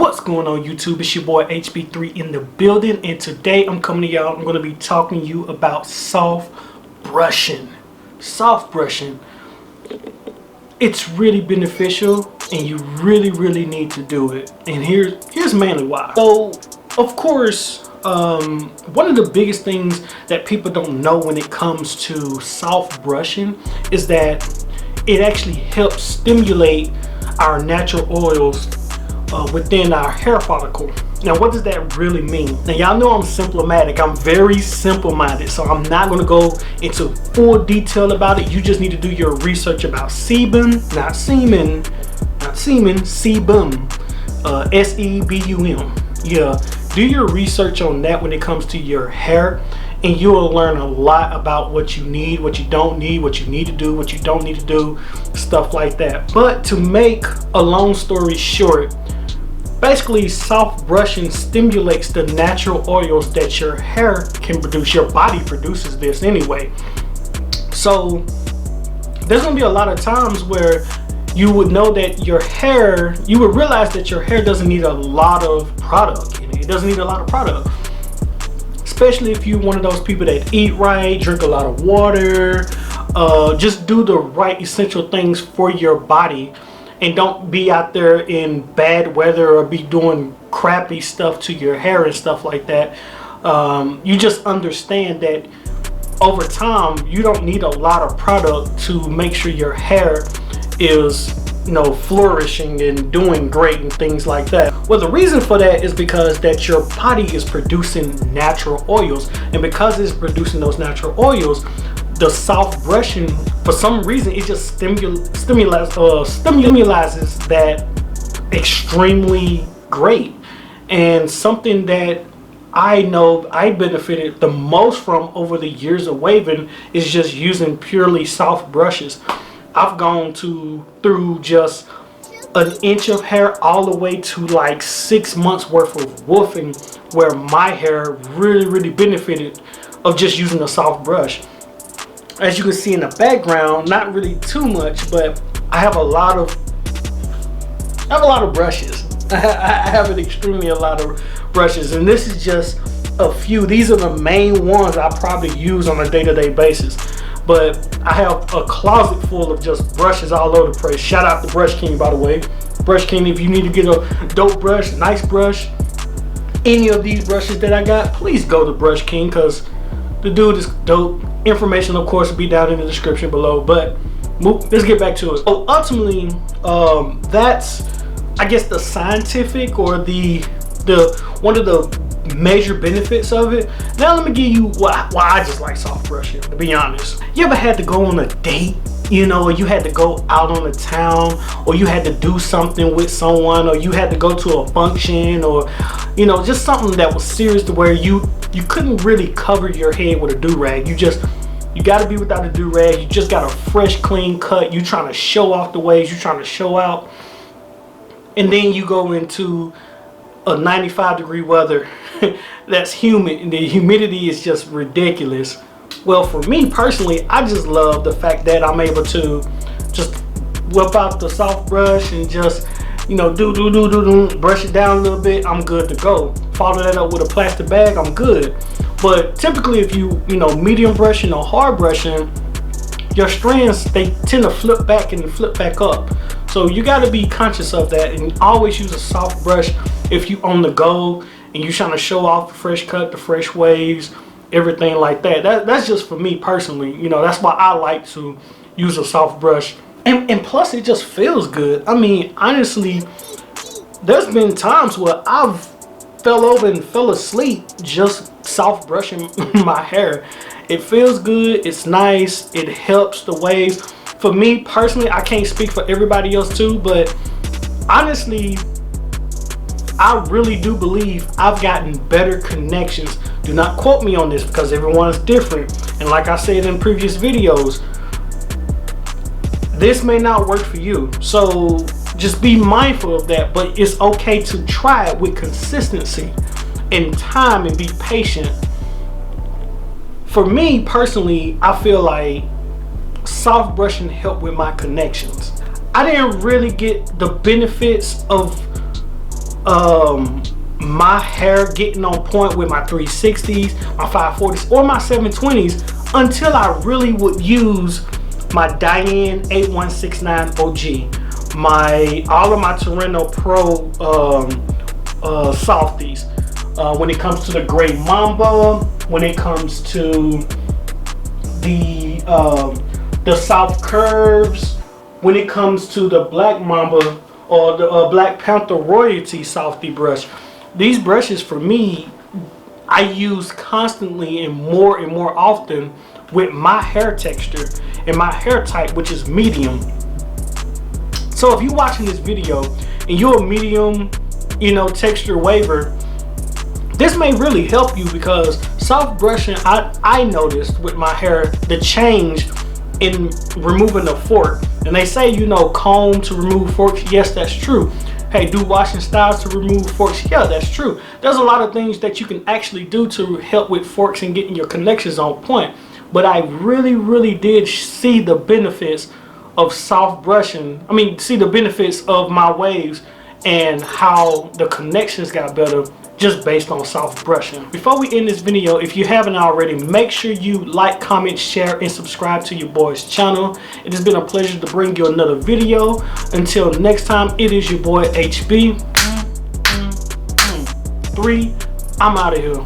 What's going on YouTube? It's your boy HB3 in the building, and today I'm coming to y'all. I'm going to be talking to you about soft brushing. Soft brushing. It's really beneficial and you really need to do it. And here's mainly why. So of course, one of the biggest things that people don't know when it comes to soft brushing is that it actually helps stimulate our natural oils within our hair follicle. Now, what does that really mean? Now, y'all know I'm simple-matic. I'm very simple-minded, so I'm not going to go into full detail about it. You just need to do your research about sebum, not semen, sebum, S-E-B-U-M. Yeah, do your research on that when it comes to your hair, and you will learn a lot about what you need, what you don't need, what you need to do, what you don't need to do, stuff like that. But to make a long story short, basically, soft brushing stimulates the natural oils that your hair can produce. Your body produces this anyway. So there's gonna be a lot of times where you would know that your hair, you would realize that your hair doesn't need a lot of product in it. It doesn't need a lot of product. Especially if you're one of those people that eat right, drink a lot of water, just do the right essential things for your body. And don't be out there in bad weather or be doing crappy stuff to your hair and stuff like that. You just understand that over time, you don't need a lot of product to make sure your hair is, flourishing and doing great and things like that. Well, the reason for that is because that your body is producing natural oils, and because it's producing those natural oils, the soft brushing, for some reason, it just stimulizes that extremely great. And something that I know I benefited the most from over the years of waving is just using purely soft brushes. I've gone through just an inch of hair all the way to like 6 months worth of woofing, where my hair really benefited of just using a soft brush. As you can see in the background, not really too much, but I have a lot of brushes. I have an extremely a lot of brushes, and this is just a few. These are the main ones I probably use on a day-to-day basis. But I have a closet full of just brushes all over the place. Shout out to Brush King, by the way. Brush King, if you need to get a dope brush, nice brush, any of these brushes that I got, please go to Brush King, because the dude is dope. Information, of course, will be down in the description below. But let's get back to it. So ultimately, that's, I guess, the scientific or the one of the major benefits of it. Now let me give you why I just like soft brushing, to be honest. You ever had to go on a date, or you had to go out on the town, or you had to do something with someone, or you had to go to a function, or just something that was serious to where you couldn't really cover your head with a do-rag. You got to be without a do-rag. You just got a fresh, clean cut. You trying to show off the waves. You trying to show out. And then you go into a 95-degree weather that's humid, and the humidity is just ridiculous. Well, for me personally, I just love the fact that I'm able to just whip out the soft brush and just brush it down a little bit. I'm good to go. Follow that up with a plastic bag, I'm good. But typically, if you medium brushing or hard brushing, your strands, they tend to flip back and flip back up. So you got to be conscious of that, and always use a soft brush if you on the go and you trying to show off the fresh cut, the fresh waves, everything like that. That's just for me personally. That's why I like to use a soft brush. And plus, it just feels good. I mean, honestly, there's been times where I've fell over and fell asleep just soft brushing my hair. It feels good. It's nice. It helps the waves. For me personally, I can't speak for everybody else too, but honestly, I really do believe I've gotten better connections. Do not quote me on this, because everyone's different. And like I said in previous videos, this may not work for you. So just be mindful of that, but it's okay to try it with consistency and time and be patient. For me personally, I feel like soft brushing helped with my connections. I didn't really get the benefits of my hair getting on point with my 360s, my 540s, or my 720s until I really would use my Diane 8169 OG, all of my Torrento Pro softies. When it comes to the Gray Mamba, when it comes to the soft curves, when it comes to the Black Mamba or the Black Panther Royalty softy brush. These brushes for me, I use constantly and more often with my hair texture and my hair type, which is medium. So if you're watching this video and you're a medium, texture waver, this may really help you, because soft brushing, I noticed with my hair the change in removing the fork. And they say, comb to remove forks. Yes, that's true. Hey, do washing styles to remove forks. Yeah, that's true. There's a lot of things that you can actually do to help with forks and getting your connections on point. But I really did see the benefits of soft brushing. See the benefits of my waves and how the connections got better just based on soft brushing. Before we end this video, if you haven't already, make sure you like, comment, share, and subscribe to your boy's channel. It has been a pleasure to bring you another video. Until next time, it is your boy HB. 3, I'm out of here.